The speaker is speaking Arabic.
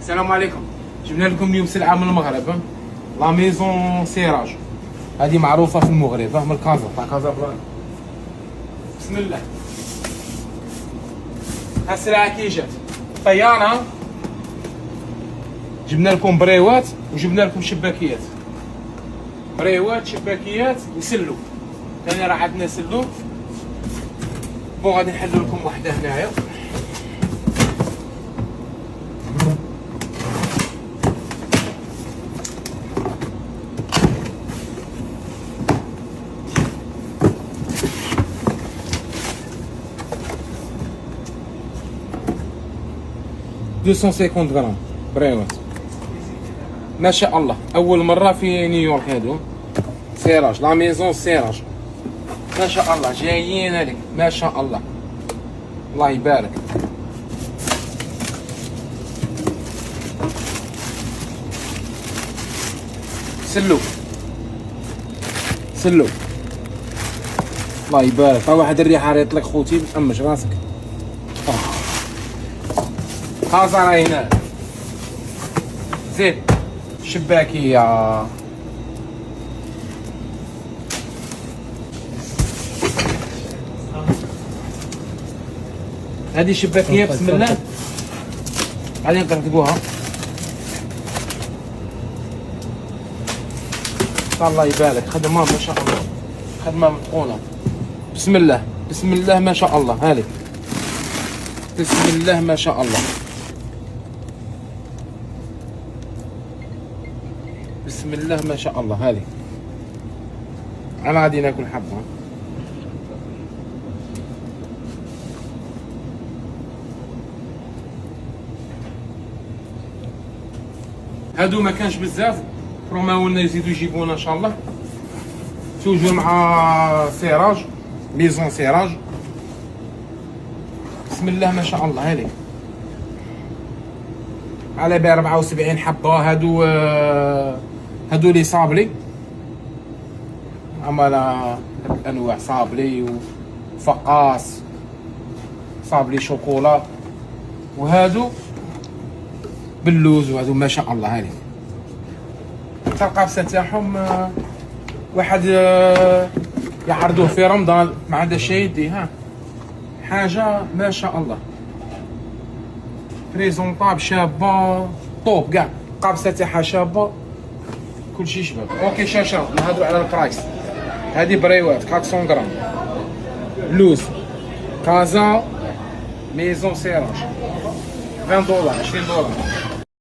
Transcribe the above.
السلام عليكم. جبنا لكم اليوم سلعه من المغرب، لا ميزون سيراج. هذه معروفه في المغرب، من كازا تاع كازابلانكا. بسم الله. ها السلعه كي جات طيانه. جبنا لكم بريوات وجبنا لكم شباكيات. بريوات شباكيات وسلو. ثاني راه عندنا سلو. بون غادي نحلو لكم وحده هنايا. دوسون سيكونت غرام بريوات ما شاء الله. اول مره في نيويورك هادو سيراج لا ميزون سيراج ما شاء الله. جايين هذيك ما شاء الله، الله يبارك. سلو سلو الله يبارك. ها واحد الريحه ريط لك خوتي، مأمش راسك. كازا راهي هنا. زيد شباكيه. هذه شباكيه بسم الله. غادي نقرقبوها. الله يبارك. خدمه ما شاء الله، خدمه متقونه. بسم الله بسم الله ما شاء الله. هذه بسم الله ما شاء الله. بسم الله ما شاء الله. هذه انا غادي ناكل حبه. هادو ما كانش بزاف، بروماولنا يزيدوا يجيبونا ان شاء الله. توجور مع سيراج ميزون سيراج. بسم الله ما شاء الله. هذه على ب 74 حبه. هادو لي صابلي، اما انواع صابلي وفقاس صابلي شوكولا، وهادو باللوز. وهادو ما شاء الله. هذه القابسه تاعهم واحد يعرضوه في رمضان ما عنده شي يدي. ها حاجه ما شاء الله، بريزونطاب شابه طوب كاع. القابسه تاعها شابه، كلشي شباب. اوكي شاشة نهضروا على البرايس. هذه بريوات 400 غرام لوز كازا ميزون سيراج $20 $20.